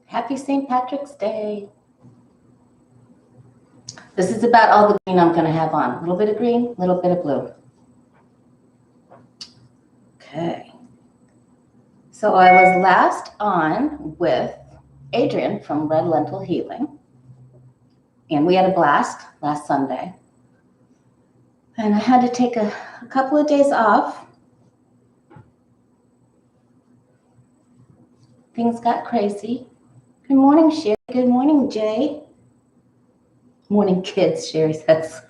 Happy St. Patrick's Day. This is about all the green I'm going to have on. A little bit of green, a little bit of blue. Okay. So I was last on with Adrian from Red Lentil Healing. And we had a blast last Sunday. And I had to take a couple of days off. Things got crazy. Good morning, Sherry. Good morning, Jay. Morning, kids, Sherry says.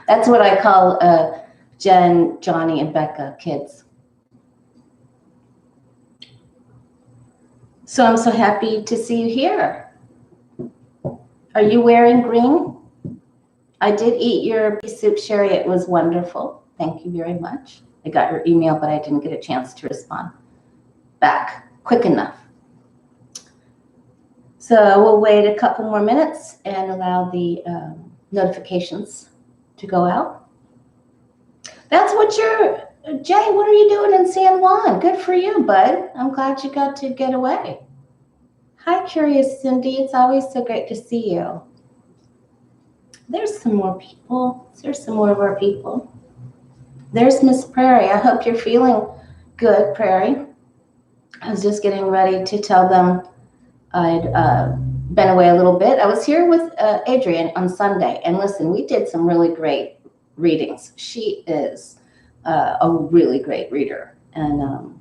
That's what I call Jen, Johnny, and Becca, kids. So I'm so happy to see you here. Are you wearing green? I did eat your pea soup, Sherry. It was wonderful. Thank you very much. I got your email, but I didn't get a chance to respond back quick enough. So we'll wait a couple more minutes and allow the notifications to go out. That's what Jay, what are you doing in San Juan? Good for you, bud. I'm glad you got to get away. Hi, Curious Cindy. It's always so great to see you. There's some more people. There's some more of our people. There's Miss Prairie. I hope you're feeling good, Prairie. I was just getting ready to tell them I'd been away a little bit. I was here with Adrian on Sunday, and listen, we did some really great readings. She is a really great reader, and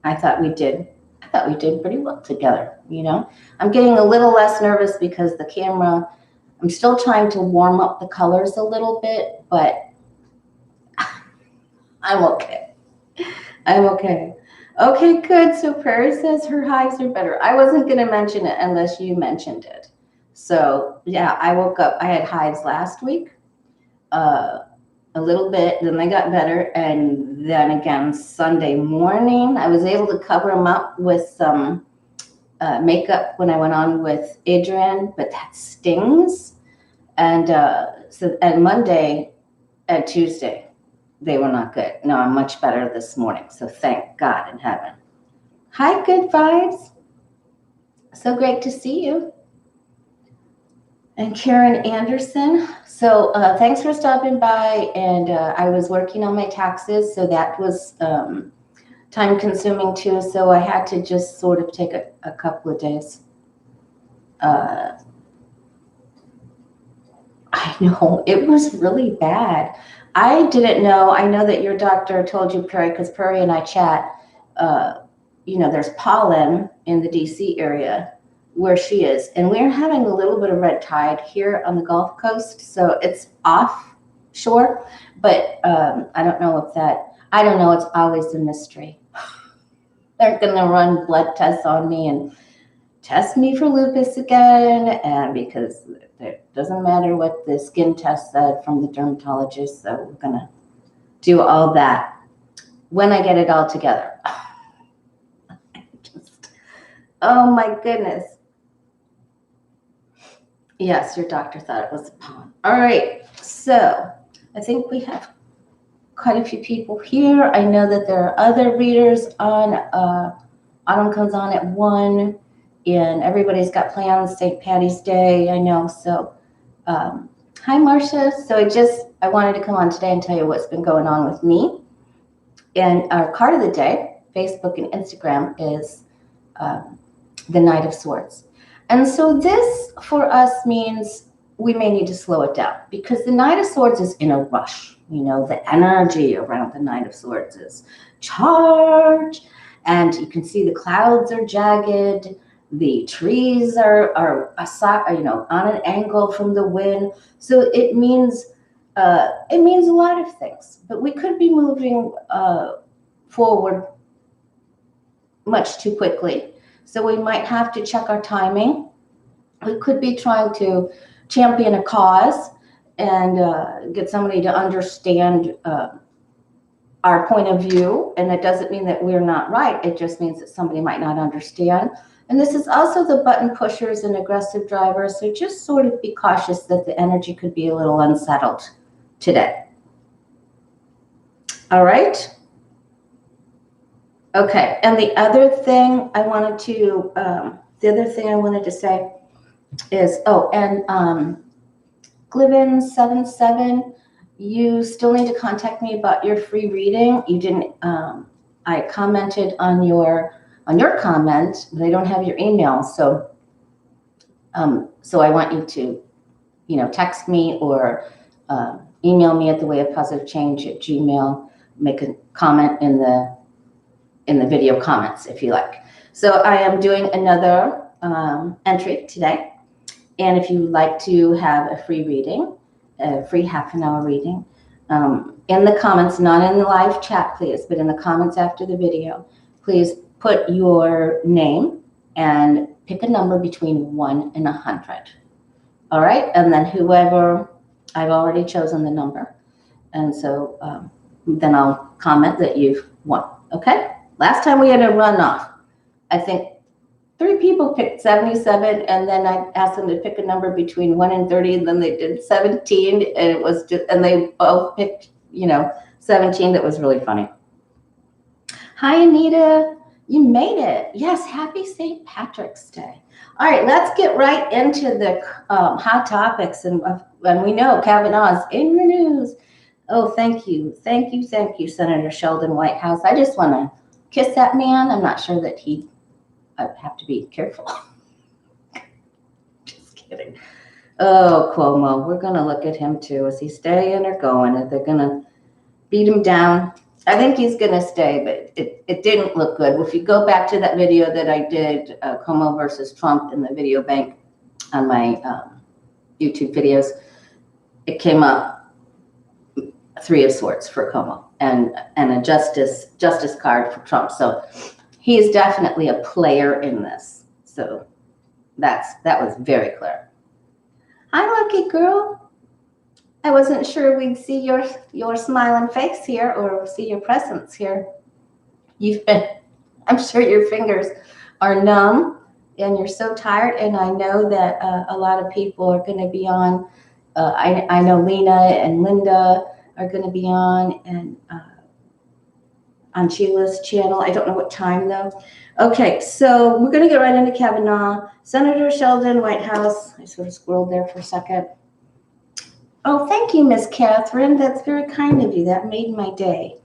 I thought we did pretty well together. You know, I'm getting a little less nervous because the camera. I'm still trying to warm up the colors a little bit, but I'm okay. I'm okay. Okay, good. So Prairie says her hives are better. I wasn't going to mention it unless you mentioned it. So yeah, I woke up. I had hives last week, a little bit. Then they got better, and then again Sunday morning, I was able to cover them up with some makeup when I went on with Adrian, but that stings. And and Monday and Tuesday, they were not good. No, I'm much better this morning. So thank God in heaven. Hi, good vibes. So great to see you. And Karen Anderson. So thanks for stopping by. And I was working on my taxes, so that was time consuming too. So I had to just sort of take a couple of days. I know, it was really bad. I didn't know. I know that your doctor told you, Perry, because Perry and I chat. You know, there's pollen in the DC area where she is, and we're having a little bit of red tide here on the Gulf Coast, so it's offshore. But I don't know if that. I don't know. It's always a mystery. They're going to run blood tests on me and test me for lupus again, and because it doesn't matter what the skin test said from the dermatologist, so we're gonna do all that when I get it all together. Oh my goodness. Yes, your doctor thought it was a pollen. All right, so I think we have quite a few people here. I know that there are other readers on. Autumn comes on at 1. And everybody's got plans, St. Patty's Day, I know. So, hi, Marcia. So I wanted to come on today and tell you what's been going on with me. And our card of the day, Facebook and Instagram, is the Knight of Swords. And so this for us means we may need to slow it down because the Knight of Swords is in a rush. You know, the energy around the Knight of Swords is charge. And you can see the clouds are jagged. The trees are on an angle from the wind. So it means a lot of things. But we could be moving forward much too quickly. So we might have to check our timing. We could be trying to champion a cause and get somebody to understand our point of view. And it doesn't mean that we're not right. It just means that somebody might not understand. And this is also the button pushers and aggressive drivers. So just sort of be cautious that the energy could be a little unsettled today. All right. Okay. And the other thing I wanted to the other thing I wanted to say is, Glivin77, you still need to contact me about your free reading. You didn't, I commented on your comment, but I don't have your email. So I want you to, text me or email me at thewayofpositivechange@gmail. Make a comment in the video comments if you like. So I am doing another entry today. And if you would like to have a free reading, a free half-an-hour reading, in the comments, not in the live chat, please, but in the comments after the video, please put your name and pick a number between 1 and 100. All right, and then whoever, I've already chosen the number. And so then I'll comment that you've won, okay? Last time we had a runoff. I think 3 people picked 77, and then I asked them to pick a number between 1 and 30, and then they did 17, and it was just, and they both picked, 17. That was really funny. Hi, Anita. You made it. Yes, happy St. Patrick's Day. All right, let's get right into the hot topics, and we know Kavanaugh's in the news. Oh, thank you, Senator Sheldon Whitehouse. I just want to kiss that man. I'm not sure that I'd have to be careful. Just kidding. Oh, Cuomo, we're going to look at him too. Is he staying or going? Are they going to beat him down? I think he's going to stay, but it didn't look good. If you go back to that video that I did, Cuomo versus Trump in the video bank on my YouTube videos, it came up 3 of swords for Cuomo and a justice card for Trump. So he is definitely a player in this. So that was very clear. Hi, lucky girl. I wasn't sure we'd see your smiling face here or see your presence here. I'm sure your fingers are numb and you're so tired. And I know that a lot of people are going to be on. I know Lena and Linda are going to be on Sheila's channel. I don't know what time though. Okay, so we're going to get right into Kavanaugh. Senator Sheldon Whitehouse. I sort of squirreled there for a second. Oh, thank you, Miss Catherine. That's very kind of you. That made my day.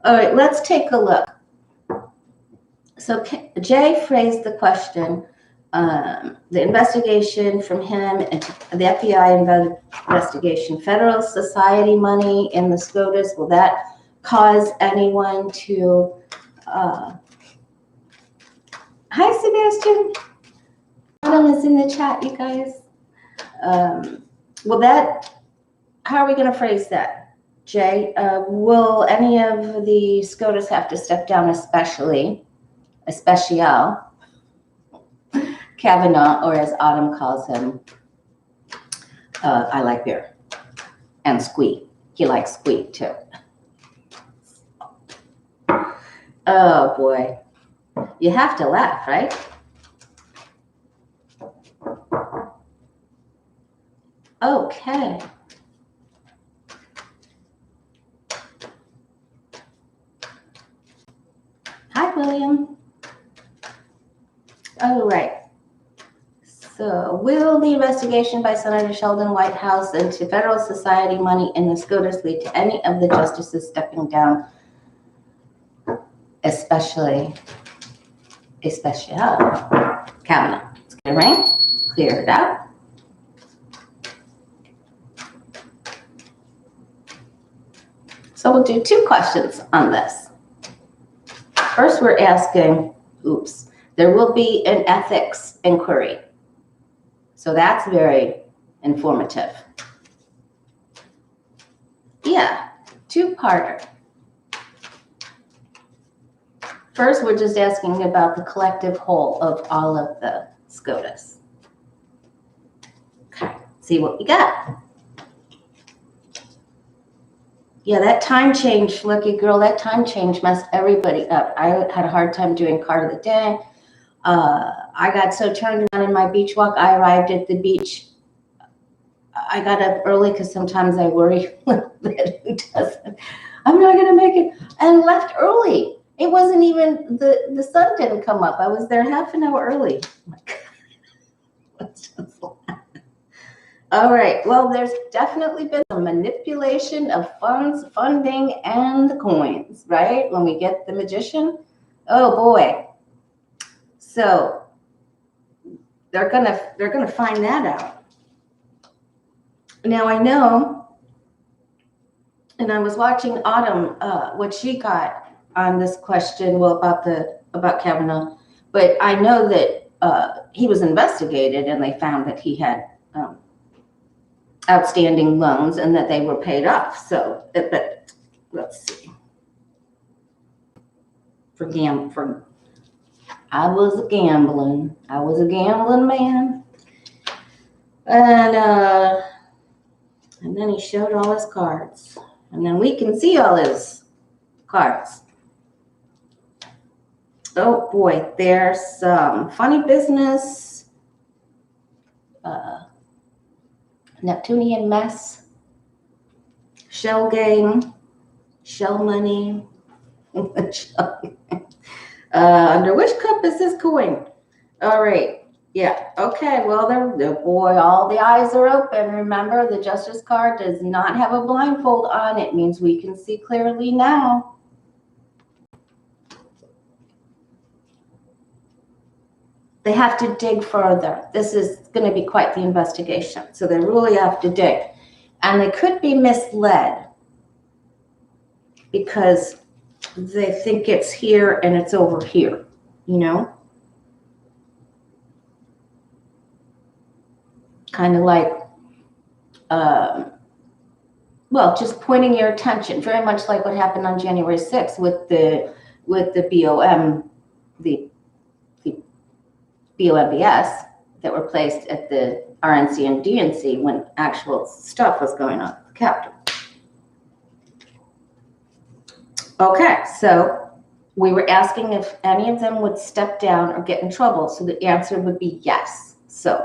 All right, let's take a look. So Jay phrased the question, the investigation from him, and the FBI investigation, Federalist Society money in the SCOTUS, will that cause anyone to... Hi, Sebastian. Adam is in the chat, you guys. How are we going to phrase that, Jay? Will any of the SCOTUS have to step down, especially Kavanaugh, or as Autumn calls him, I like beer, and Squee. He likes Squee too. Oh boy, you have to laugh, right? Okay. Hi, William. All right. So, will the investigation by Senator Sheldon Whitehouse into Federalist Society money in the SCOTUS lead to any of the justices stepping down, especially Kavanaugh? Let's get a ring. Clear it out. So we'll do 2 questions on this. First, we're asking, there will be an ethics inquiry. So that's very informative. Yeah, 2-parter. First, we're just asking about the collective whole of all of the SCOTUS. Okay, see what we got. Yeah, that time change, lucky girl, that time change messed everybody up. I had a hard time doing card of the day. I got so turned around in my beach walk. I arrived at the beach. I got up early because sometimes I worry a little bit. Who doesn't? I'm not going to make it. And left early. It wasn't even, the sun didn't come up. I was there half an hour early. All right, well, there's definitely been a manipulation of funds, funding, and the coins, right? When we get the magician, oh boy. So they're gonna find that out. Now I know, and I was watching Autumn, what she got on this question, well, about Kavanaugh, but I know that he was investigated and they found that he had outstanding loans and that they were paid off. So, but let's see. I was a gambling man, and then he showed all his cards, and then we can see all his cards. Oh boy, there's some funny business, Neptunian mess, shell game, shell money. Under which cup is this coin? All right. Yeah. Okay. Well, boy, all the eyes are open. Remember, the Justice card does not have a blindfold on. It means we can see clearly now. They have to dig further. This is going to be quite the investigation. So they really have to dig. And they could be misled because they think it's here and it's over here, you know? Kind of like, well, just pointing your attention, very much like what happened on January 6th with the BOM, the BOMBS that were placed at the RNC and DNC when actual stuff was going on at the Capitol. Okay, so we were asking if any of them would step down or get in trouble. So the answer would be yes. So,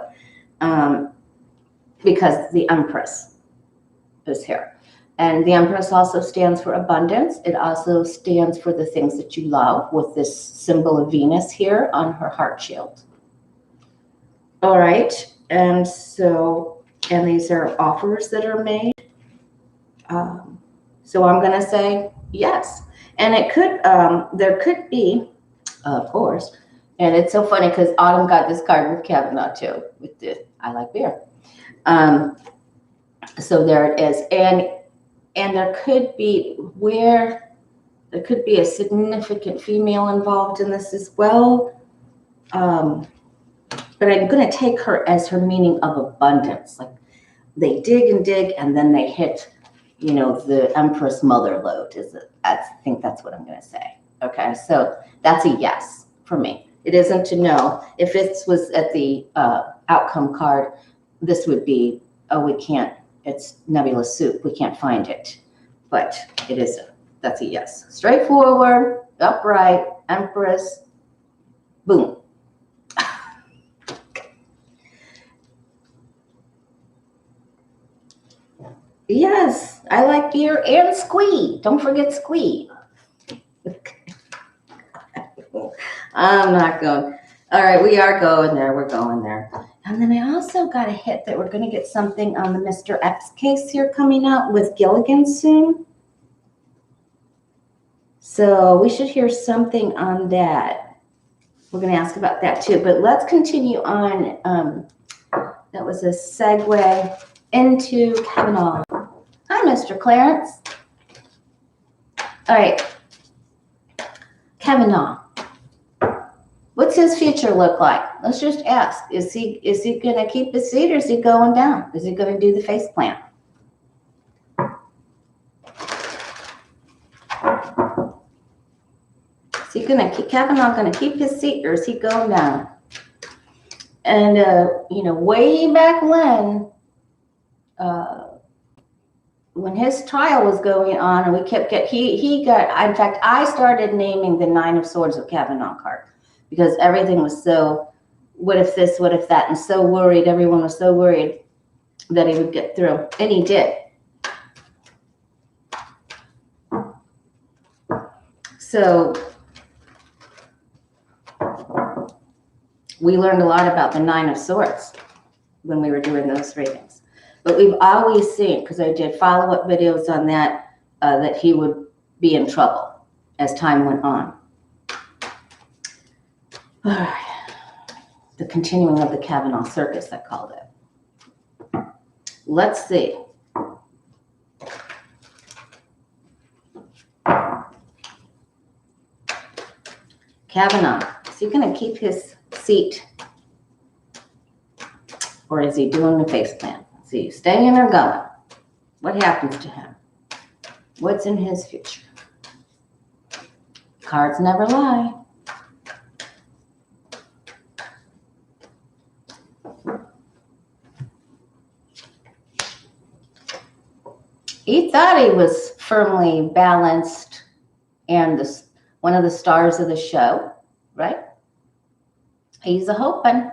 because the Empress is here. And the Empress also stands for abundance. It also stands for the things that you love, with this symbol of Venus here on her heart shield. All right, and so, and these are offers that are made. So I'm gonna say yes. And it could, there could be, of course, and it's so funny because Autumn got this card with Kavanaugh too, with the I like beer. So there it is. And there could be a significant female involved in this as well. But I'm going to take her as her meaning of abundance. Like they dig and dig and then they hit, you know, the Empress mother lode. I think that's what I'm going to say. Okay, so that's a yes for me. It isn't to know. If this was at the outcome card, this would be, oh, we can't, it's nebulous soup. We can't find it. But it isn't. That's a yes. Straightforward, upright, Empress, boom. Yes, I like beer and squee. Don't forget squee. I'm not going. All right, we are going there. We're going there. And then I also got a hit that we're going to get something on the Mr. X case here coming out with Gilligan soon. So we should hear something on that. We're going to ask about that too. But let's continue on. That was a segue into Kavanaugh. Hi, Mr. Clarence. All right. Kavanaugh. What's his future look like? Let's just ask. Is he going to keep his seat or is he going down? Is he going to do the face plant? Is he going to Kavanaugh going to keep his seat or is he going down? And you know, way back when his trial was going on, and we kept he got. In fact, I started naming the Nine of Swords of Kavanaugh card because everything was so, what if this, what if that, and so worried. Everyone was so worried that he would get through, and he did. So we learned a lot about the Nine of Swords when we were doing those readings. But we've always seen, because I did follow-up videos on that, that he would be in trouble as time went on. All right. The continuing of the Kavanaugh circus, I called it. Let's see. Kavanaugh, is he going to keep his seat? Or is he doing the face plant? Is he staying or going? What happens to him? What's in his future? Cards never lie. He thought he was firmly balanced and one of the stars of the show, right? He's a hoping.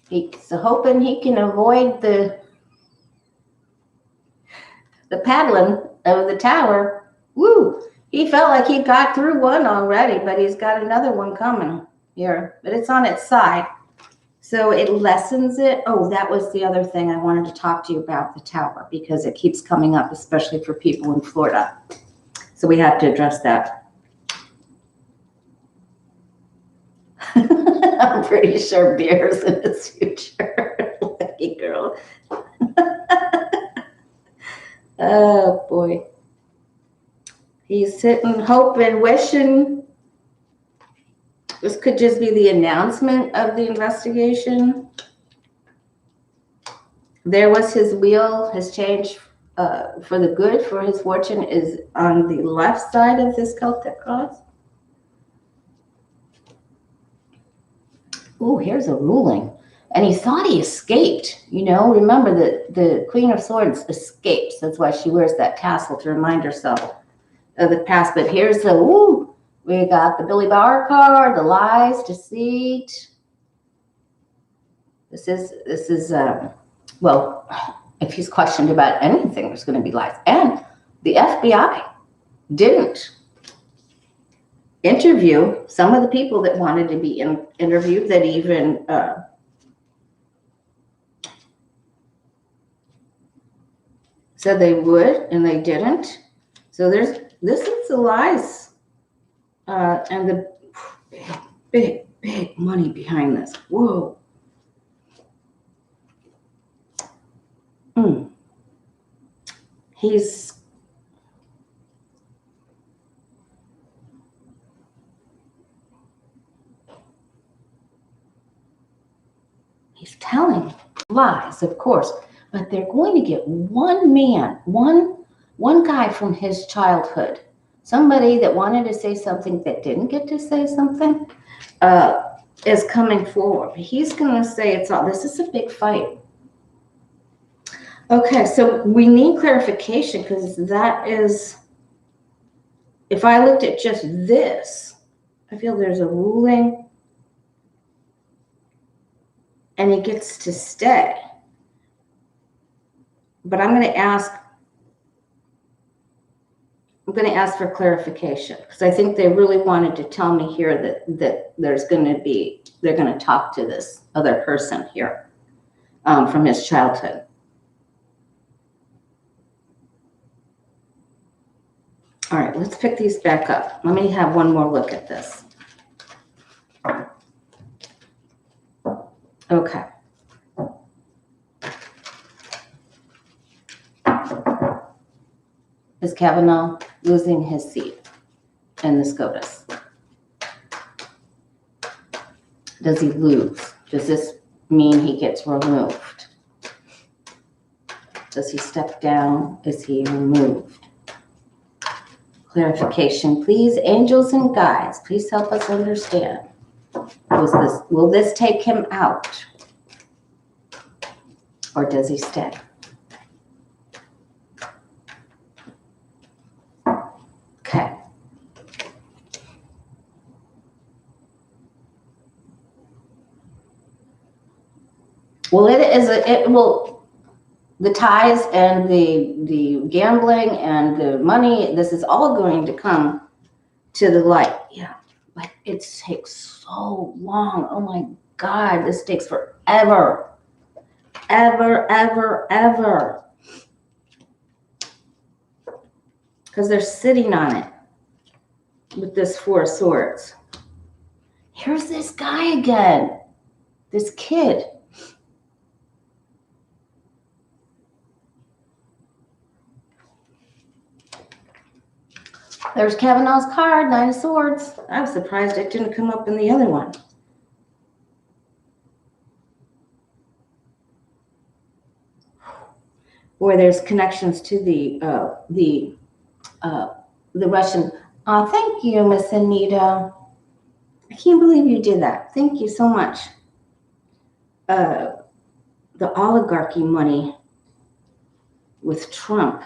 He's a hoping he can avoid the paddling of the tower. Woo! He felt like he got through one already, but he's got another one coming here. But it's on its side. So it lessens it. Oh, that was the other thing I wanted to talk to you about, the tower, because it keeps coming up, especially for people in Florida. So we have to address that. I'm pretty sure beer's in his future. Lucky girl. Oh, boy. He's sitting, hoping, wishing. This could just be the announcement of the investigation. There was his wheel, his change for the good, for his fortune is on the left side of this Celtic cross. Oh, here's a ruling. And he thought he escaped. You know, remember that the Queen of Swords escapes. That's why she wears that tassel to remind herself of the past. But here's the, ooh, we got the Billy Bauer card, the lies, deceit. This is well, if he's questioned about anything, there's going to be lies. And the FBI didn't interview some of the people that wanted to be interviewed, that even said they would, and they didn't. So this is the lies. And the big money behind this. Whoa. He's telling lies, of course, but they're going to get one man, one guy from his childhood, somebody that wanted to say something that didn't get to say something, is coming forward. He's going to say it's all, this is a big fight. Okay, so we need clarification, because that is, if I looked at just this, I feel there's a ruling and he gets to stay. But I'm going to ask for clarification, because I think they really wanted to tell me here that they're going to talk to this other person here from his childhood. All right, let's pick these back up. Let me have one more look at this. Okay. Is Kavanaugh losing his seat in the SCOTUS? Does he lose? Does this mean he gets removed? Does he step down? Is he removed? Clarification, please, angels and guides, please help us understand. Will this take him out? Or does he stay? Okay. Well, the ties and the gambling and the money, this is all going to come to the light. Yeah. but it takes so long. Oh my God, this takes forever. Ever. Because they're sitting on it with this Four of Swords. Here's this guy again, this kid. There's Kavanaugh's card, Nine of Swords. I was surprised it didn't come up in the other one. Where there's connections to the Russian. Oh, thank you, Miss Anita. I can't believe you did that. Thank you so much. The oligarchy money with Trump.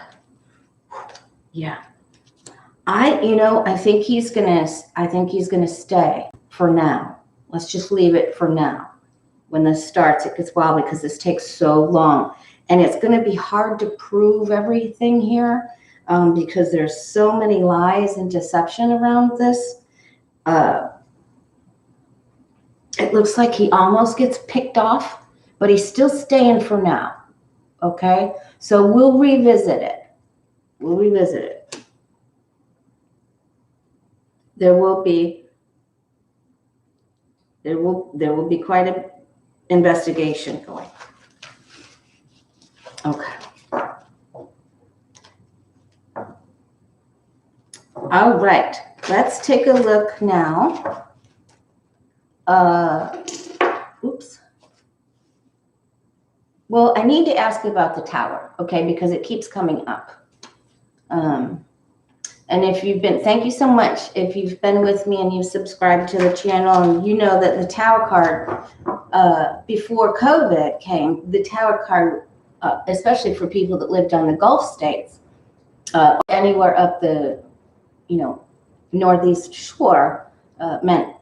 Yeah. I think he's gonna stay for now. Let's just leave it for now. When this starts, it gets wild because this takes so long. And it's gonna be hard to prove everything here because there's so many lies and deception around this. It looks like he almost gets picked off, but he's still staying for now. Okay? So we'll revisit it. There will be quite an investigation going. Okay. All right. Let's take a look now. Oops. Well, I need to ask about the tower, okay, because it keeps coming up. And if you've been, thank you so much. If you've been with me and you've subscribed to the channel, and you know that the tower card, before COVID came, the tower card, especially for people that lived on the Gulf states, anywhere up the, northeast shore, meant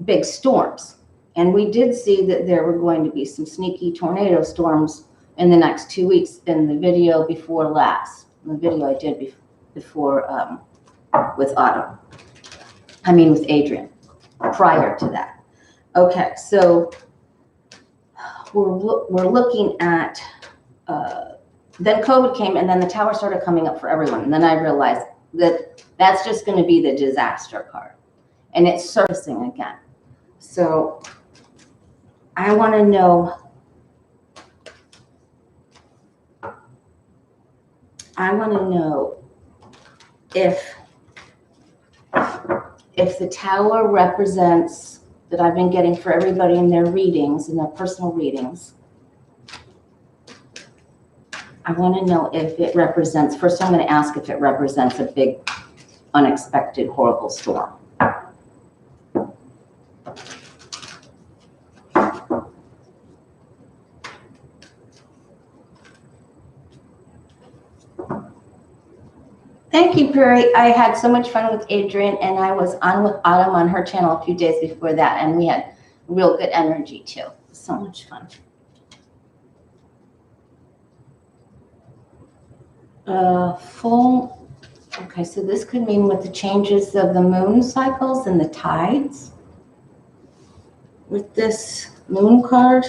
big storms. And we did see that there were going to be some sneaky tornado storms in the next 2 weeks in the video before last. The video I did before with Autumn. With Adrian, prior to that. Okay, so we're looking at, then COVID came and then the tower started coming up for everyone. And then I realized that that's just going to be the disaster card. And it's surfacing again. So I want to know, if the tower represents, that I've been getting for everybody in their readings, in their personal readings, I want to know if it represents, first I'm going to ask if it represents a big, unexpected, horrible storm. Thank you, Perry. I had so much fun with Adrian, and I was on with Autumn on her channel a few days before that, and we had real good energy too. So much fun. Full. Okay, so this could mean with the changes of the moon cycles and the tides. With this moon card.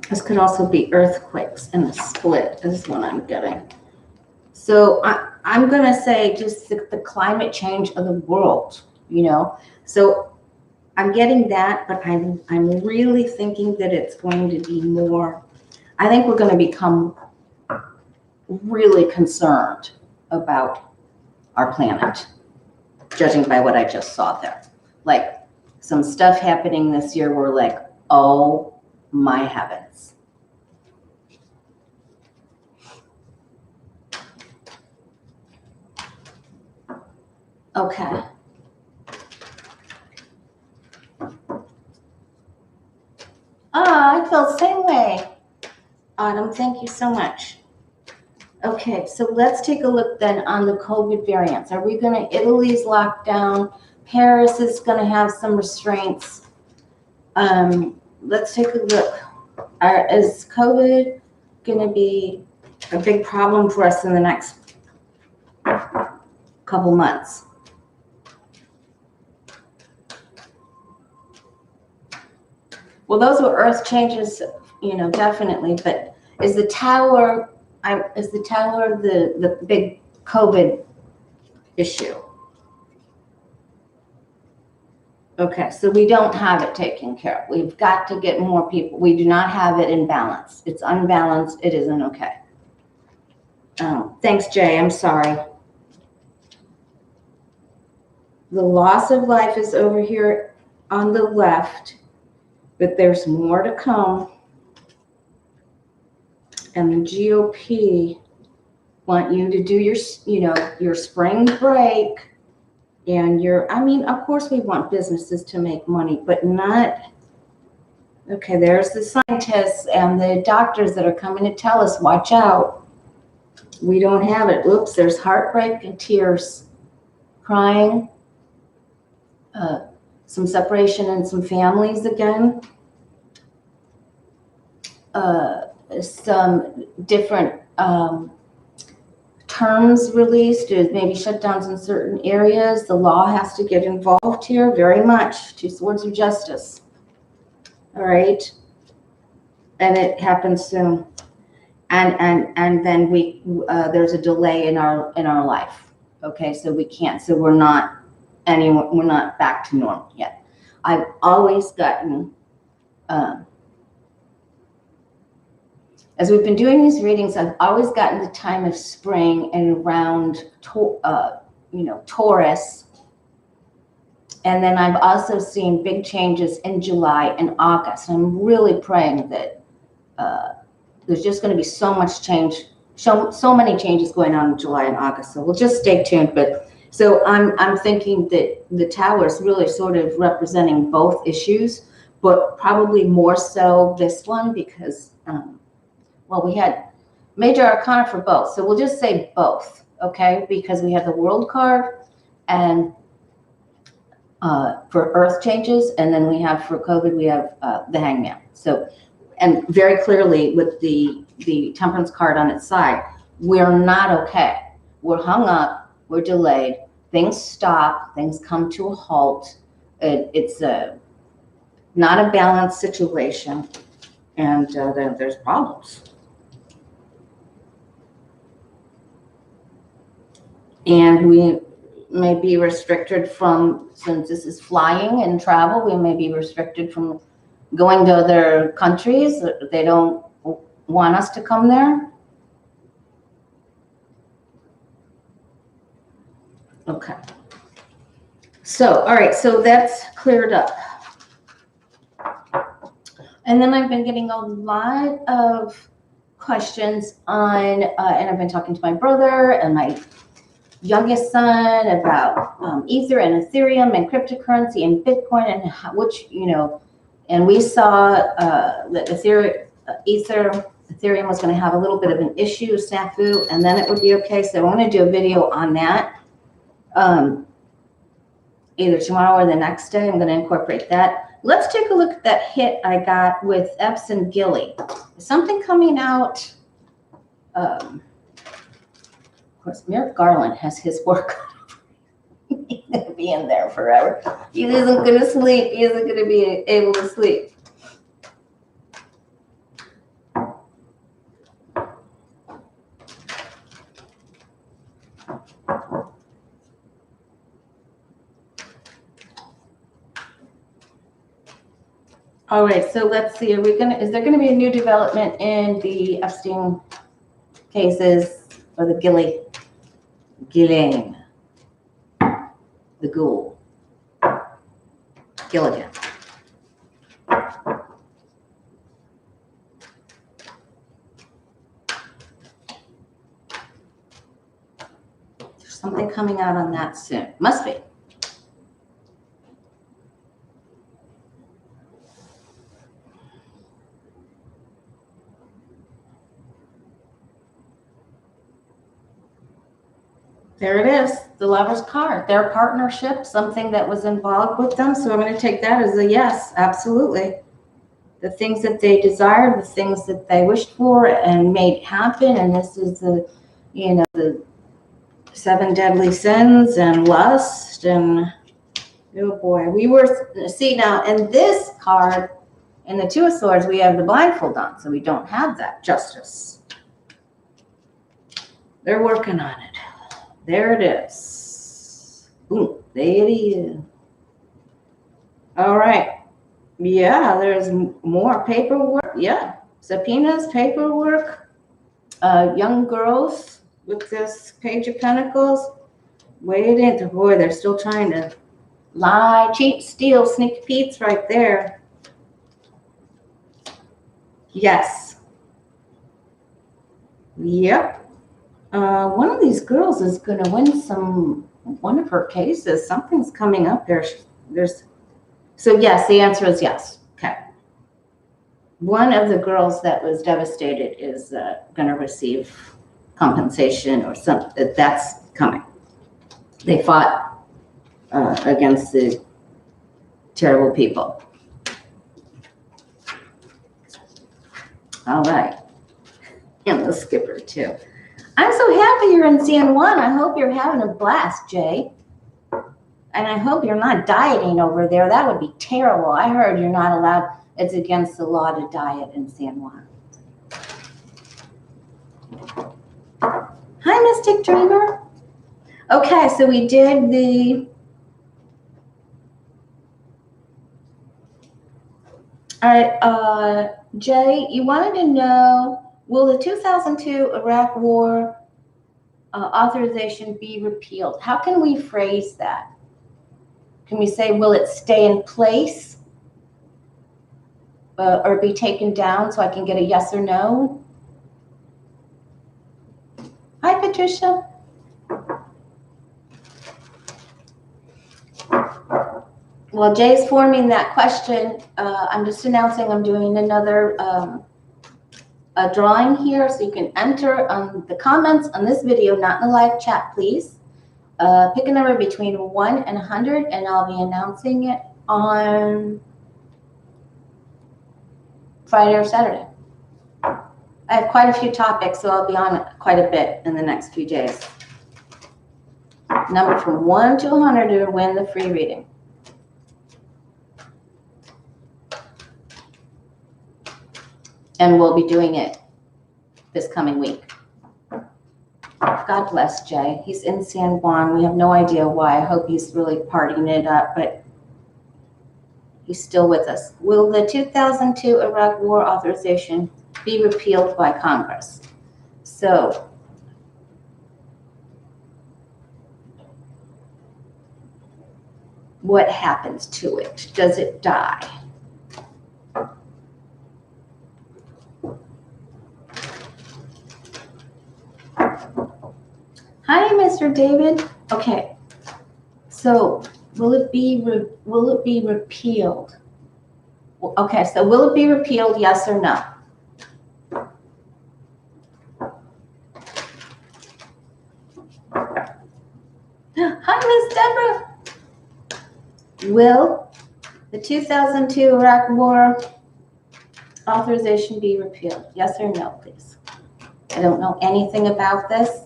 This could also be earthquakes and a split is what I'm getting. So I'm going to say just the climate change of the world, So I'm getting that, but I'm really thinking that it's going to be more, I think we're going to become really concerned about our planet, judging by what I just saw there. Like some stuff happening this year, we're like, oh my heavens. Okay. I feel the same way. Autumn, thank you so much. Okay, so let's take a look then on the COVID variants. Are we going to, Italy's locked down, Paris is going to have some restraints. Let's take a look. Is COVID going to be a big problem for us in the next couple months? Well, those were Earth changes, definitely. But is the tower the big COVID issue? Okay, so we don't have it taken care of. We've got to get more people. We do not have it in balance. It's unbalanced. It isn't okay. Thanks, Jay. I'm sorry. The loss of life is over here on the left, but there's more to come. And the GOP want you to do your spring break and of course we want businesses to make money, but not, okay, there's the scientists and the doctors that are coming to tell us, watch out. We don't have it. Oops, there's heartbreak and tears, crying, some separation in some families again, some different terms released, maybe shutdowns in certain areas. The law has to get involved here very much. Two swords of justice. All right, and it happens soon. And then there's a delay in our life. Okay, so we can't. So we're not back to normal yet. I've always gotten. As we've been doing these readings, I've always gotten the time of spring and around, Taurus. And then I've also seen big changes in July and August. I'm really praying that there's just going to be so much change, so many changes going on in July and August. So we'll just stay tuned. But so I'm thinking that the tower is really sort of representing both issues, but probably more so this one because. Well, we had major arcana for both. So we'll just say both, okay? Because we have the world card and for earth changes. And then we have for COVID, we have the hangman. So, and very clearly with the temperance card on its side, we're not okay. We're hung up, we're delayed, things stop, things come to a halt. It's not a balanced situation and there's problems. And we may be restricted from, since this is flying and travel, we may be restricted from going to other countries. They don't want us to come there. Okay. So, all right, so that's cleared up. And then I've been getting a lot of questions on, and I've been talking to my brother and my youngest son about Ether and Ethereum and cryptocurrency and Bitcoin and and we saw that Ethereum was going to have a little bit of an issue, snafu, and then it would be okay. So I want to do a video on that either tomorrow or the next day. I'm going to incorporate that. Let's take a look at that hit I got with Epps and Gilly. Is something coming out? Of course, Merrick Garland has his work. He's going to be in there forever. He isn't going to sleep. He isn't going to be able to sleep. All right, so let's see. Is there going to be a new development in the Epstein cases or the Ghislaine, the ghoul, Gilligan? There's something coming out on that soon. Must be. There it is, the lover's card, their partnership, something that was involved with them. So I'm going to take that as a yes, absolutely. The things that they desired, the things that they wished for and made happen. And this is the, the 7 deadly sins and lust. And oh boy, see now in this card, in the 2 of Swords, we have the blindfold on. So we don't have that justice. They're working on it. There it is. Boom, there it is. All right. Yeah, there's more paperwork. Yeah, subpoenas, paperwork. Young girls with this Page of Pentacles. Waiting. Boy, they're still trying to lie, cheat, steal, sneak peeks right there. Yes. Yep. One of these girls is going to win one of her cases. Something's coming up there. So yes, the answer is yes. Okay. One of the girls that was devastated is going to receive compensation or something. That's coming. They fought against the terrible people. All right. And the skipper too. I'm so happy you're in San Juan. I hope you're having a blast, Jay. And I hope you're not dieting over there. That would be terrible. I heard you're not allowed, it's against the law to diet in San Juan. Hi, Mystic Dreamer. Okay, so we did the... All right, Jay, you wanted to know, will the 2002 Iraq War authorization be repealed? How can we phrase that? Can we say, will it stay in place or be taken down so I can get a yes or no? Hi, Patricia. Well, Jay's forming that question. I'm just announcing I'm doing another a drawing here, so you can enter on the comments on this video, not in the live chat, please. Pick a number between 1 and 100, and I'll be announcing it on Friday or Saturday. I have quite a few topics, so I'll be on quite a bit in the next few days. Number from 1 to 100 to win the free reading. And we'll be doing it this coming week. God bless Jay. He's in San Juan. We have no idea why. I hope he's really partying it up, but he's still with us. Will the 2002 Iraq War authorization be repealed by Congress? So, what happens to it? Does it die? Hi, Mr. David. Okay, so will it be repealed? Okay, so will it be repealed? Yes or no? Hi, Miss Deborah. Will the 2002 Iraq War authorization be repealed? Yes or no, please? I don't know anything about this.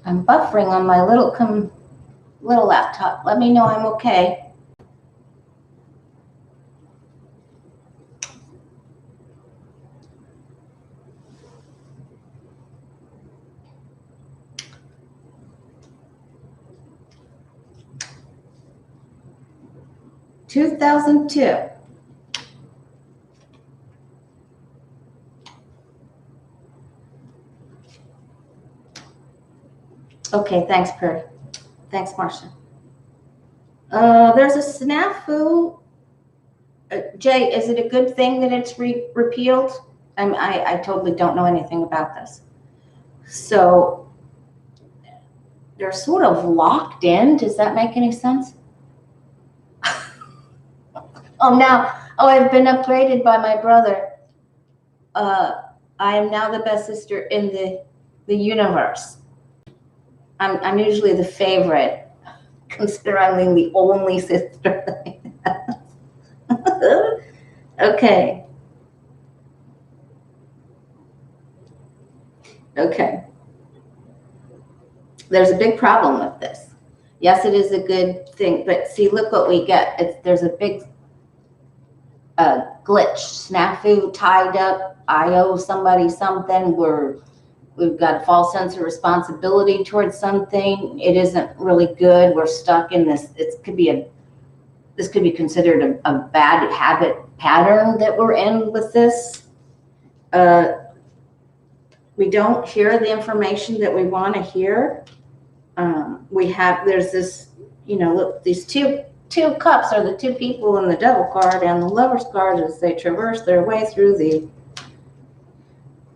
I'm buffering on my little laptop. Let me know I'm okay. (2002). Okay, thanks, Perry. Thanks, Marcia. There's a snafu. Jay, is it a good thing that it's repealed? I totally don't know anything about this. So they're sort of locked in. Does that make any sense? Oh, now Oh, I've been upgraded by my brother. I am now the best sister in the universe. I'm usually the favorite, considering the only sister. Okay. Okay. There's a big problem with this. Yes, it is a good thing, but see, look what we get. There's a big glitch, snafu, tied up. I owe somebody something. We've got a false sense of responsibility towards something. It isn't really good. We're stuck in this. This could be considered a bad habit pattern that we're in with this. We don't hear the information that we want to hear. There's this, look, these two cups are the two people in the devil card, and the lover's card as they traverse their way through the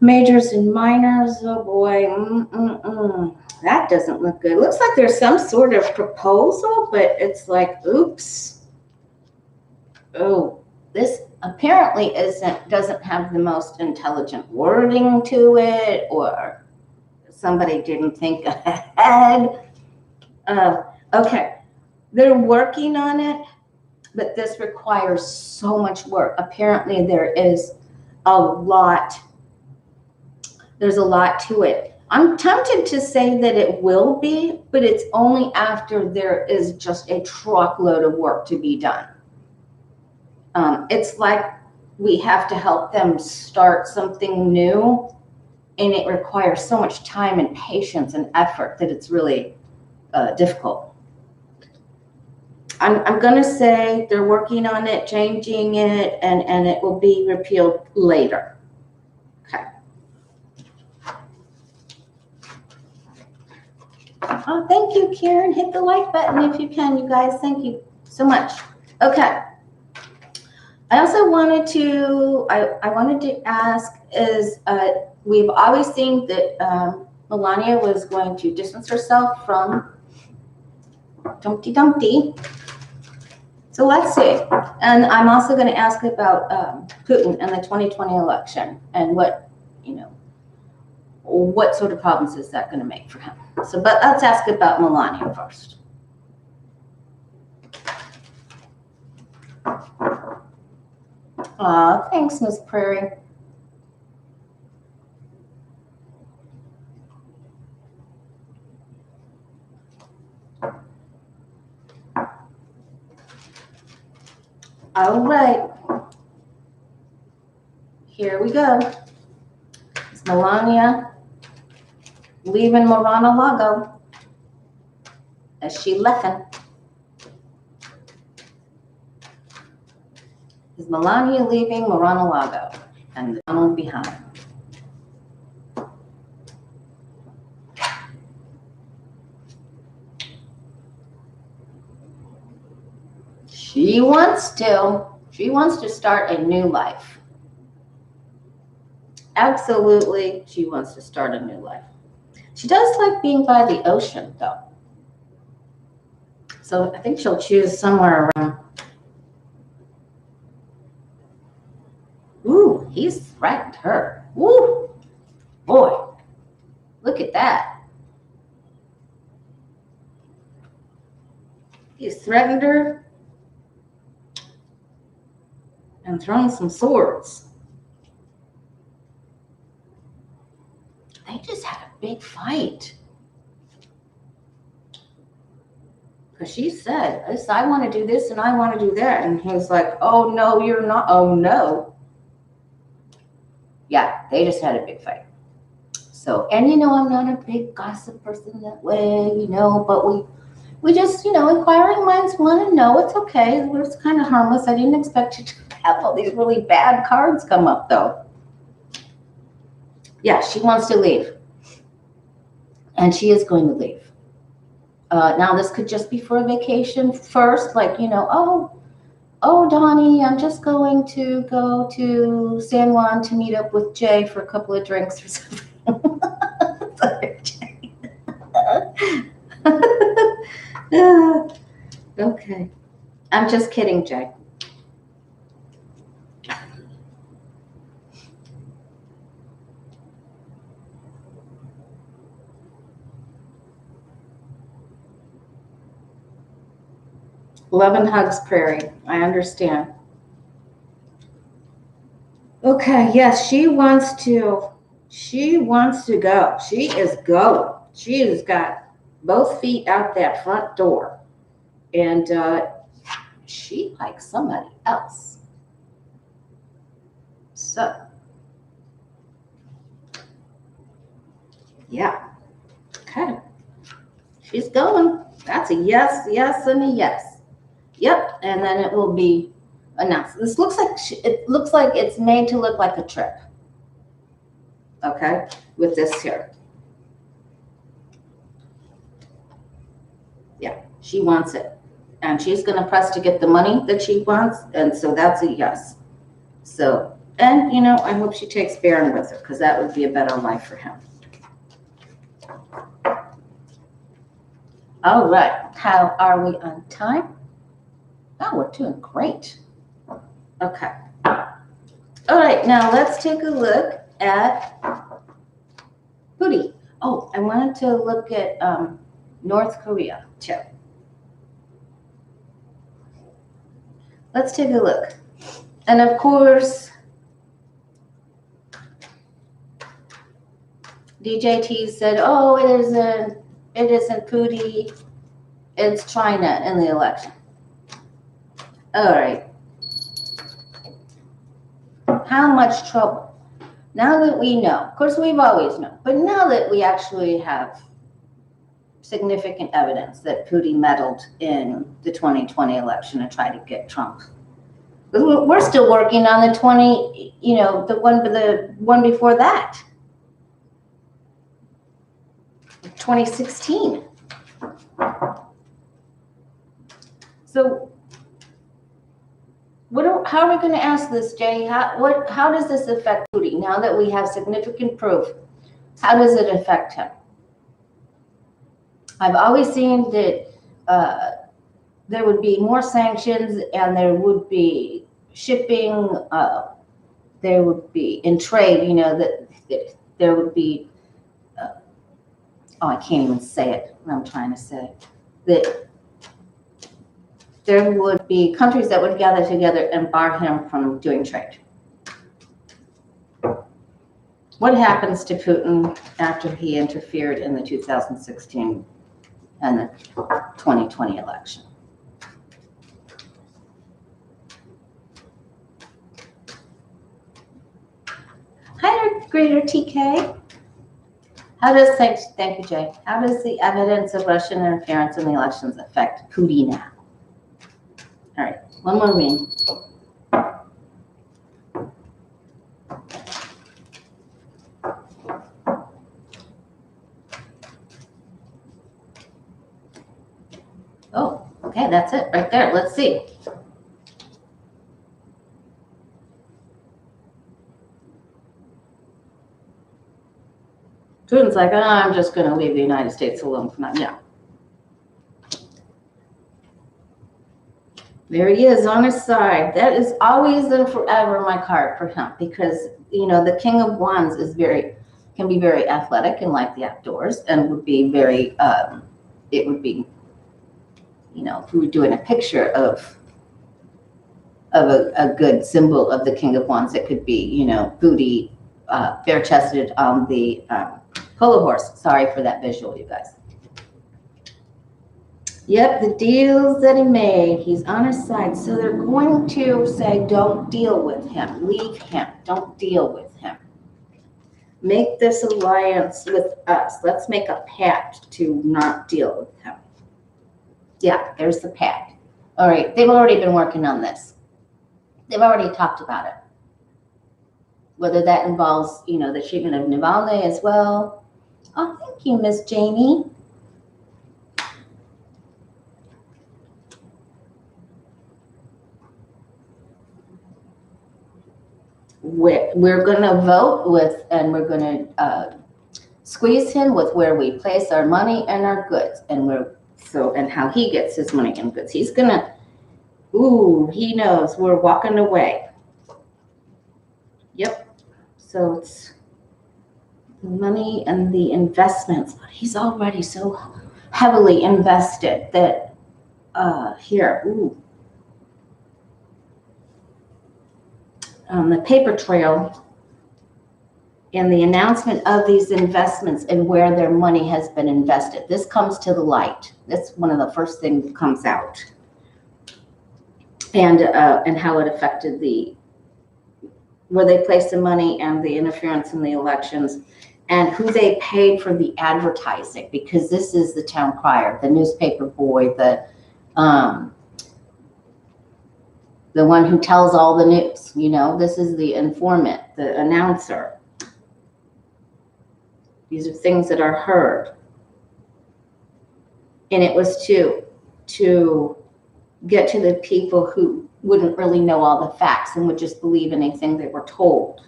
majors and minors. Oh boy, that doesn't look good. It looks like there's some sort of proposal, but it's like, oops. Oh, this apparently doesn't have the most intelligent wording to it, or somebody didn't think ahead. Okay, they're working on it, but this requires so much work. Apparently there's a lot to it. I'm tempted to say that it will be, but it's only after there is just a truckload of work to be done. It's like we have to help them start something new, and it requires so much time and patience and effort that it's really difficult. I'm going to say they're working on it, changing it, and it will be repealed later. Okay. Oh, thank you, Karen. Hit the like button if you can, you guys. Thank you so much. Okay. I also wanted to ask is, we've always seen that Melania was going to distance herself from Dumpty Dumpty. So let's see. And I'm also going to ask about Putin and the 2020 election and what sort of problems is that going to make for him. So, but let's ask about Melania first. Thanks, Miss Prairie. All right. Here we go. It's Melania leaving Mar-a-Lago. Is she leaving? Is Melania leaving Mar-a-Lago and Donald behind? She wants to start a new life. Absolutely, she wants to start a new life. She does like being by the ocean, though. So I think she'll choose somewhere around. Ooh, he's threatened her. Ooh, boy, look at that. He's threatened her and thrown some swords. They just had a big fight. Because she said, I want to do this and I want to do that. And he was like, oh, no, you're not. Oh, no. Yeah, they just had a big fight. So, and I'm not a big gossip person that way, but we just, inquiring minds want to know. It's okay. It's kind of harmless. I didn't expect you to have all these really bad cards come up, though. Yeah, she wants to leave. And she is going to leave. Now, this could just be for a vacation first, like, oh, Donnie, I'm just going to go to San Juan to meet up with Jay for a couple of drinks or something. Sorry, Jay. Okay. I'm just kidding, Jay. Love and hugs, Prairie. I understand. Okay, yes, she wants to go. She is going. She has got both feet out that front door. And she likes somebody else. So, yeah. Okay. She's going. That's a yes, yes, and a yes. Yep. And then it will be announced. This looks like it looks like it's made to look like a trip. Okay, with this here. Yeah, she wants it. And she's going to press to get the money that she wants. And so that's a yes. So, and you know, I hope she takes Barron with her because that would be a better life for him. All right. How are we on time? Oh, we're doing great. Okay. All right. Now let's take a look at Putin. Oh, I wanted to look at North Korea too. Let's take a look. And of course, DJT said, oh, it isn't Putin, it's China in the election. All right. How much trouble? Now that we know, of course we've always known, but now that we actually have significant evidence that Putin meddled in the 2020 election and tried to get Trump. We're still working on the the one before that. 2016. So how are we going to ask this, Jay? How does this affect Putin now that we have significant proof? How does it affect him? I've always seen that there would be more sanctions and there would be shipping, there would be in trade, that there would be, I can't even say it, what I'm trying to say, that there would be countries that would gather together and bar him from doing trade. What happens to Putin after he interfered in the 2016 and the 2020 election? Hi, Greater TK. Thank you, Jay. How does the evidence of Russian interference in the elections affect Putin now? All right, one more ring. Oh, okay, that's it right there. Let's see. Putin's like, I'm just going to leave the United States alone for now. Yeah. There he is on his side. That is always and forever my card for him because, the King of Wands can be very athletic and like the outdoors and would be very, it would be, if we were doing a picture of a good symbol of the King of Wands, it could be, booty, bare-chested on the polo horse. Sorry for that visual, you guys. Yep, the deals that he made, he's on his side. So they're going to say, don't deal with him. Leave him. Don't deal with him. Make this alliance with us. Let's make a pact to not deal with him. Yeah, there's the pact. All right, they've already been working on this. They've already talked about it. Whether that involves, the treatment of Navalny as well. Oh, thank you, Miss Jamie. We're going to vote with, and we're going to squeeze him with where we place our money and our goods, and and how he gets his money and goods. He's going to, he knows we're walking away. Yep. So it's the money and the investments. He's already so heavily invested that here, ooh. The paper trail and the announcement of these investments and where their money has been invested. This comes to the light. That's one of the first things that comes out. And how it affected where they placed the money and the interference in the elections and who they paid for the advertising, because this is the town crier, the newspaper boy, the one who tells all the news, this is the informant, the announcer. These are things that are heard. And it was to get to the people who wouldn't really know all the facts and would just believe anything they were told.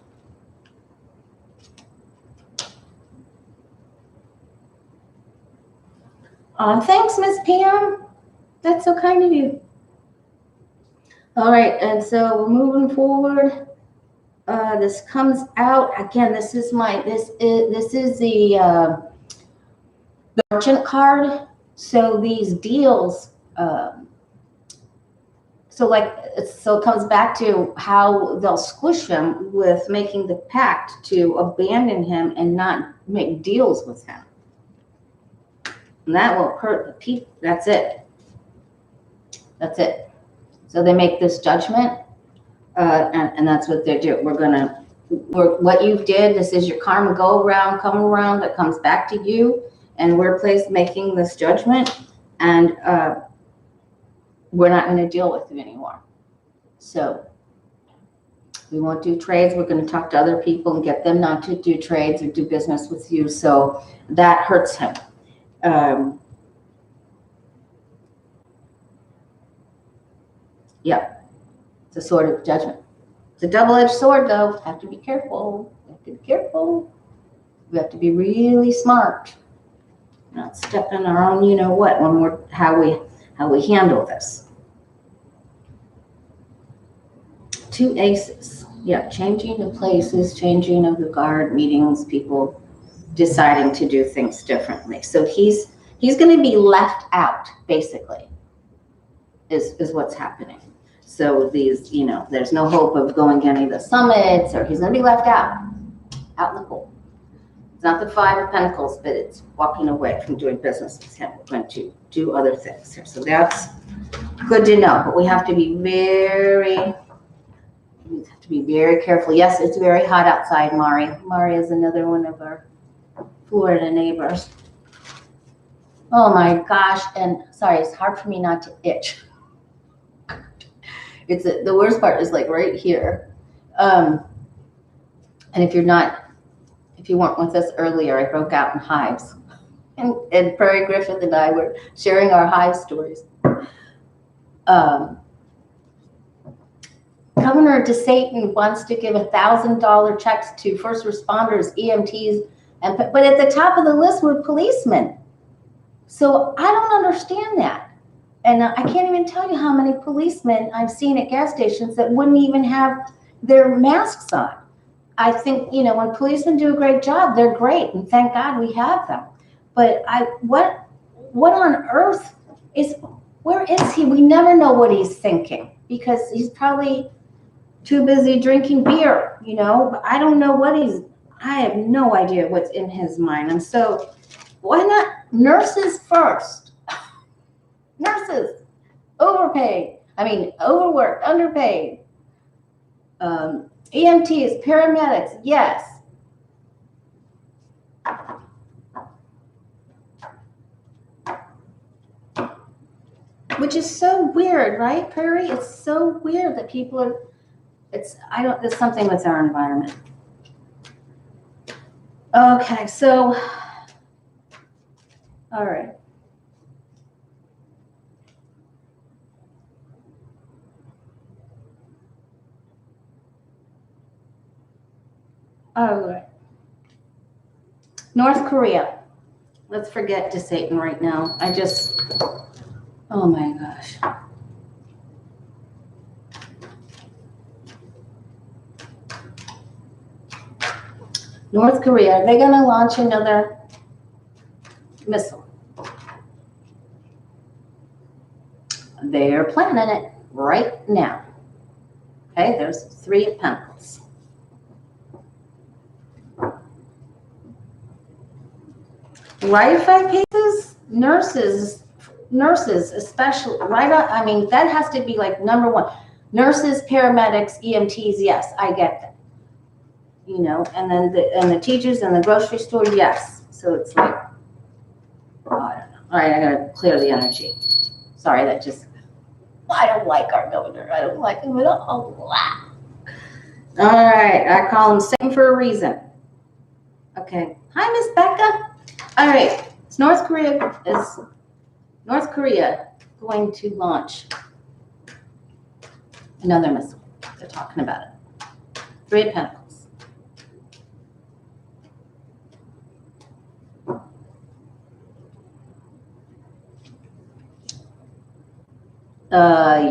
Thanks, Miss Pam. That's so kind of you. All right, and so we're moving forward. This comes out again. This is the merchant card. So these deals. So it comes back to how they'll squish him with making the pact to abandon him and not make deals with him. And that will hurt the people. That's it. That's it. So they make this judgment, and that's what they do. What you did, this is your karma come around, that comes back to you, and we're making this judgment, and we're not going to deal with you anymore. So we won't do trades. We're going to talk to other people and get them not to do trades or do business with you. So that hurts him. Yeah, it's a sword of judgment. It's a double-edged sword, though. Have to be careful. We have to be careful. We have to be really smart. Not step in our own, what, when how we handle this. 2 aces. Yeah, changing of places, changing of the guard, meetings, people deciding to do things differently. So he's going to be left out, basically, is what's happening. So these, there's no hope of going to any of the summits, or he's going to be left out in the cold. It's not the 5 of Pentacles, but it's walking away from doing business with him. We're going to do other things here. So that's good to know, but we have to be very careful. Yes, it's very hot outside, Mari. Mari is another one of our Florida neighbors. Oh my gosh, and sorry, it's hard for me not to itch. The worst part is right here. And if you weren't with us earlier, I broke out in hives. And Prairie Griffith and I were sharing our hive stories. Governor DeSatan wants to give $1,000 checks to first responders, EMTs, but at the top of the list were policemen. So I don't understand that. And I can't even tell you how many policemen I've seen at gas stations that wouldn't even have their masks on. I think, when policemen do a great job, they're great, and thank God we have them. But what on earth where is he? We never know what he's thinking, because he's probably too busy drinking beer, but I don't know I have no idea what's in his mind. And so why not nurses first? Nurses, overpaid. Overworked, underpaid. EMTs, paramedics, yes. Which is so weird, right, Prairie? It's so weird that people are, there's something with our environment. Okay, so, all right. All right. North Korea. Let's forget DeSatan right now. Oh my gosh. North Korea, are they going to launch another missile? They're planning it right now. Okay, there's 3 of Pentacles. Right of 5 Pages, nurses especially, right up, I mean, that has to be like number 1. Nurses, paramedics, EMTs, yes, I get that. You know, and then the teachers in the grocery store, yes. So it's like, oh, I don't know. All right, I gotta clear the energy. Sorry, I don't like our governor. I don't like him at all. All right, I call him Satan for a reason. Okay. Hi, Miss Becca. All right. Is North Korea going to launch another missile? They're talking about it. 3 of Pentacles.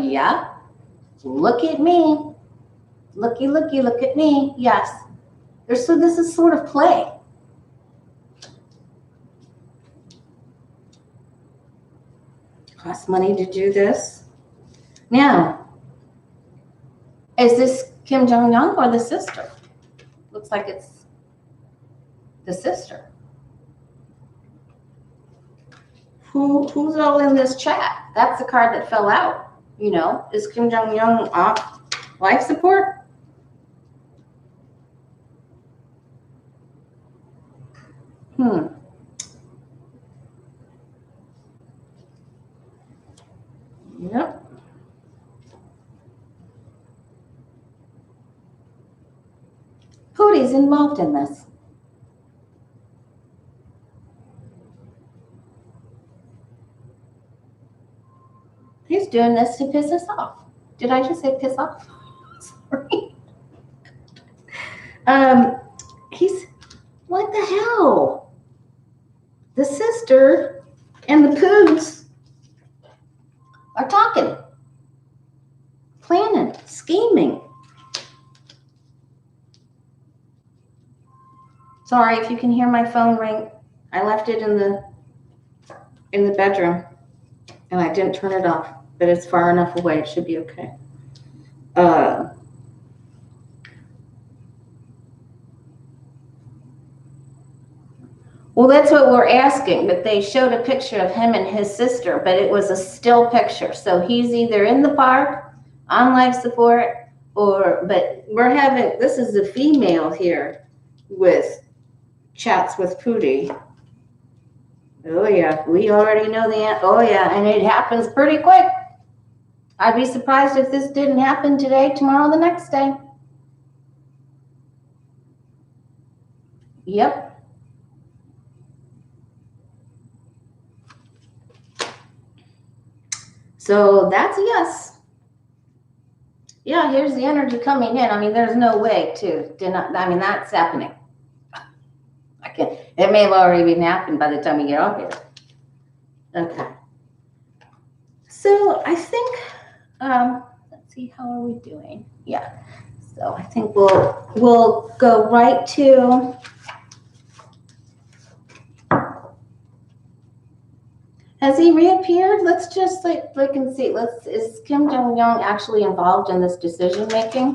Yeah. Look at me. Looky, look at me. Yes. This is sort of play. Costs money to do this. Now, is this Kim Jong-un or the sister? Looks like it's the sister. Who's all in this chat? That's the card that fell out. You know, is Kim Jong-un off life support? Yep. Putin's involved in this. He's doing this to piss us off. Did I just say piss off? Sorry. What the hell? The sister and the Poots are talking, planning, scheming. Sorry if you can hear my phone ring. I left it in the bedroom and I didn't turn it off, but it's far enough away. It should be okay. Well, that's what we're asking, but they showed a picture of him and his sister, but it was a still picture. So he's either in the park on life support but this is the female here with chats with Pootie. Oh yeah, we already know the answer. Oh yeah, and it happens pretty quick. I'd be surprised if this didn't happen today, tomorrow, the next day. Yep. So that's a yes. Yeah, here's the energy coming in. I mean, there's no way to deny. I mean, that's happening. It may have already been happened by the time we get off here. Okay. So I think, let's see, how are we doing? Yeah. So I think we'll go right to has he reappeared? Let's just look and see. Is Kim Jong-un actually involved in this decision making?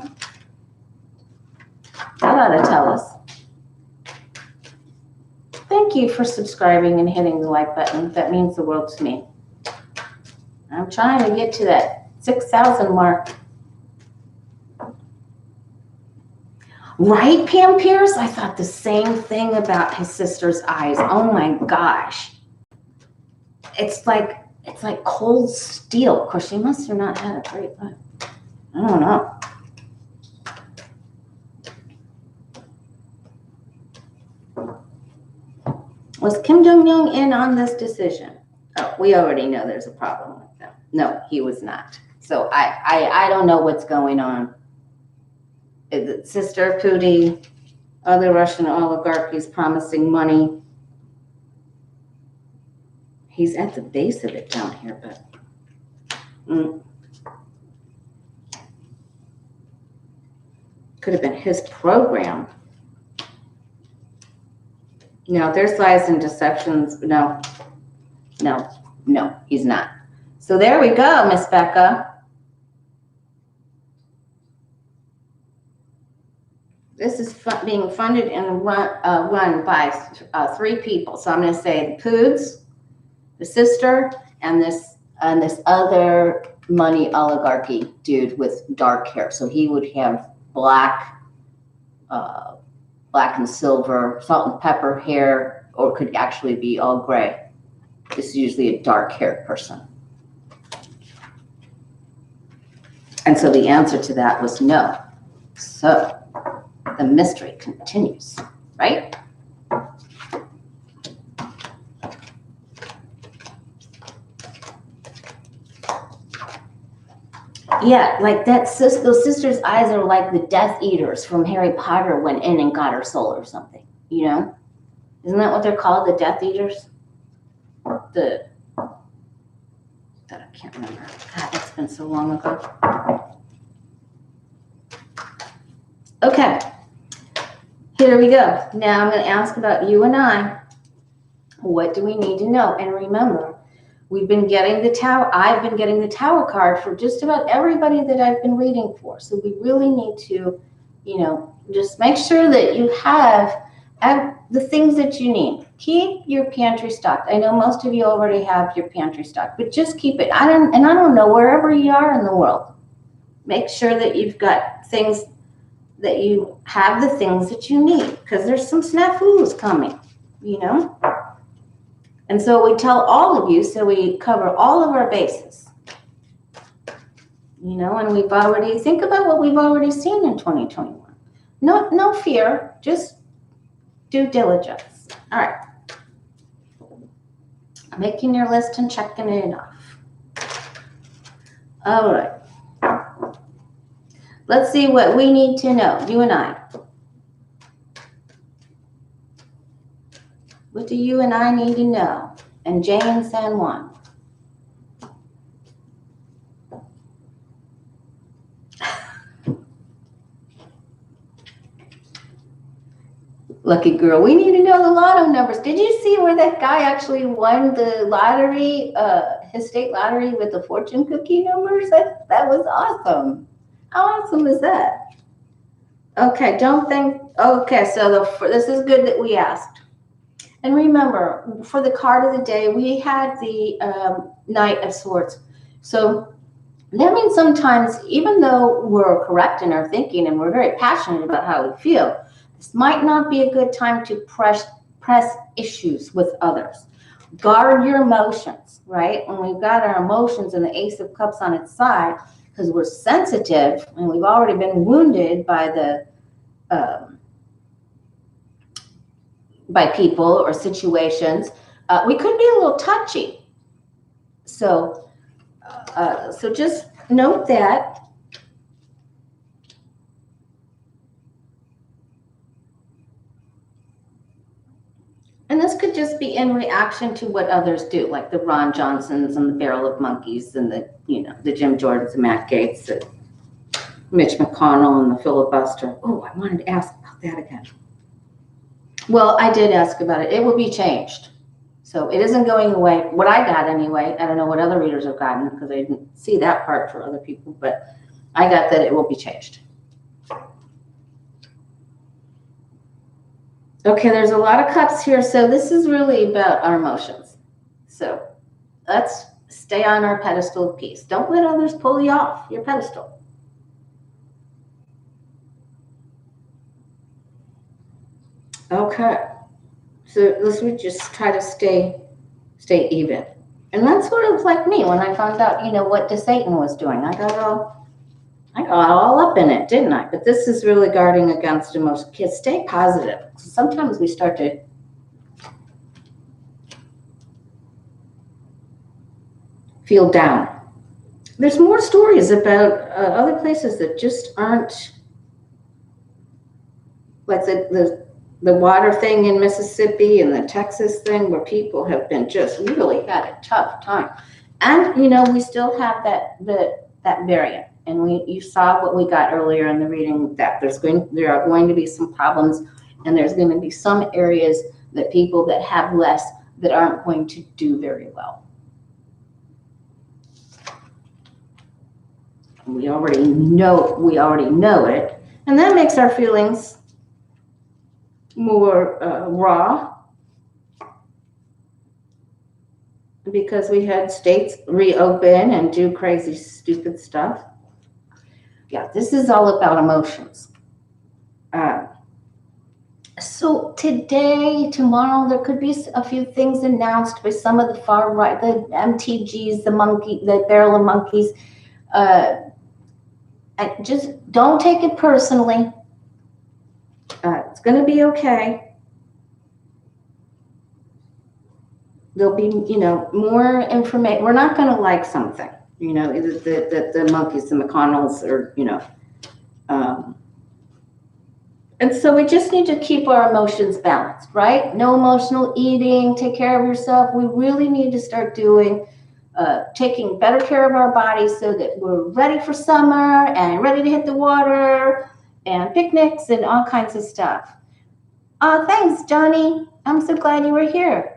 That ought to tell us. Thank you for subscribing and hitting the like button. That means the world to me. I'm trying to get to that 6,000 mark. Right, Pam Pierce? I thought the same thing about his sister's eyes. Oh my gosh. It's like cold steel. Of course, she must have not had a great life. I don't know. Was Kim Jong-un in on this decision? Oh, we already know there's a problem with them. No, he was not. So I don't know what's going on. Is it Sister Putin, other Russian oligarchies promising money? He's at the base of it down here, but could have been his program. No, there's lies and deceptions. No, he's not. So there we go, Miss Becca. This is being funded and run by 3 people. So I'm going to say the Poods, the sister, and this other money oligarchy dude with dark hair. So he would have black and silver, salt and pepper hair, or could actually be all gray. This is usually a dark haired person. And so the answer to that was no. So the mystery continues, right? Yeah, like that. Those sisters' eyes are like the Death Eaters from Harry Potter went in and got her soul or something. You know, isn't that what they're called, the Death Eaters? That I can't remember. God, that's been so long ago. Okay, here we go. Now I'm going to ask about you and I. What do we need to know? And remember, we've been getting the Tower. I've been getting the Tower card for just about everybody that I've been reading for. So we really need to, just make sure that you have the things that you need. Keep your pantry stocked. I know most of you already have your pantry stocked, but just keep it. I don't know, wherever you are in the world, make sure that you've got things, that you have the things that you need, because there's some snafus coming, And so we tell all of you, so we cover all of our bases. And we've already, think about what we've already seen in 2021. No fear, just due diligence. All right. Making your list and checking it off. All right. Let's see what we need to know, you and I. What do you and I need to know? And Jay in San Juan. Lucky girl. We need to know the lotto numbers. Did you see where that guy actually won the lottery, his state lottery with the fortune cookie numbers? That was awesome. How awesome is that? Okay, okay, so this is good that we asked. And remember, for the card of the day, we had the Knight of Swords. So that means sometimes, even though we're correct in our thinking and we're very passionate about how we feel, this might not be a good time to press issues with others. Guard your emotions, right? When we've got our emotions and the Ace of Cups on its side, because we're sensitive and we've already been wounded by by people or situations, we could be a little touchy. So just note that. And this could just be in reaction to what others do, like the Ron Johnsons and the Barrel of Monkeys and the Jim Jordans and Matt Gaetz and Mitch McConnell and the filibuster. Oh, I wanted to ask about that again. Well, I did ask about it. It will be changed. So it isn't going away. What I got anyway, I don't know what other readers have gotten because I didn't see that part for other people, but I got that it will be changed. Okay, there's a lot of cups here. So this is really about our emotions. So let's stay on our pedestal of peace. Don't let others pull you off your pedestal. Okay, so let's just try to stay even. And that's sort of like me when I found out, what Satan was doing. I got all up in it, didn't I? But this is really guarding against emotion. Kids, stay positive. Sometimes we start to feel down. There's more stories about other places that just aren't like the water thing in Mississippi and the Texas thing where people have been just really had a tough time. And, we still have that variant. And you saw what we got earlier in the reading, that there are going to be some problems, and there's going to be some areas that people that have less that aren't going to do very well. We already know it. And that makes our feelings more raw, because we had states reopen and do crazy, stupid stuff. Yeah, this is all about emotions. So today, tomorrow, there could be a few things announced by some of the far right, the MTGs, the barrel of monkeys. And just don't take it personally. It's going to be okay. There'll be, more information. We're not going to like something, the monkeys, the McConnells, or, and so we just need to keep our emotions balanced, right? No emotional eating, take care of yourself. We really need to start taking better care of our bodies so that we're ready for summer and ready to hit the water and picnics and all kinds of stuff. Thanks, Johnny. I'm so glad you were here.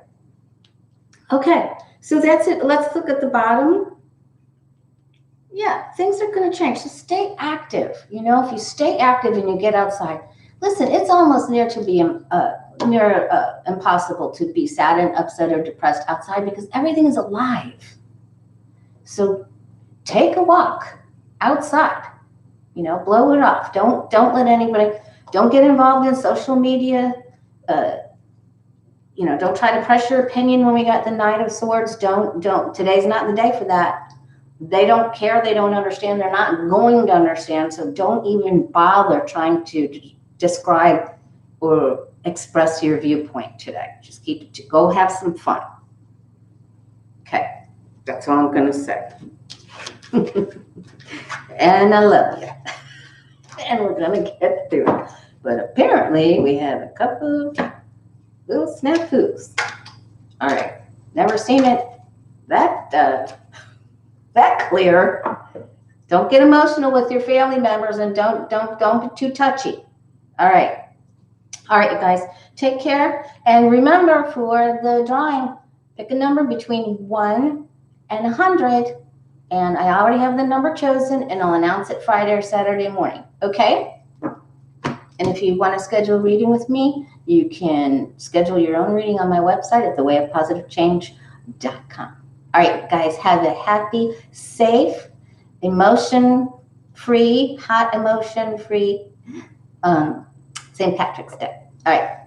Okay, so that's it. Let's look at the bottom. Yeah, things are going to change. So stay active. If you stay active and you get outside, listen, it's almost near impossible to be sad and upset or depressed outside because everything is alive. So take a walk outside, blow it off. Don't let anybody, don't get involved in social media. Don't try to press your opinion when we got the Knight of Swords. Don't, today's not the day for that. They don't care. They don't understand. They're not going to understand. So don't even bother trying to describe or express your viewpoint today. Just go have some fun. Okay, that's all I'm going to say. And I love you. And we're going to get through it. But apparently we have a couple little snafus. All right, never seen it that clear. Don't get emotional with your family members, and don't be too touchy. All right, you guys, take care. And remember, for the drawing, pick a number between 1 and 100. And I already have the number chosen, and I'll announce it Friday or Saturday morning. Okay? And if you want to schedule a reading with me, you can schedule your own reading on my website at thewayofpositivechange.com. All right, guys, have a happy, safe, emotion-free, hot emotion-free St. Patrick's Day. All right.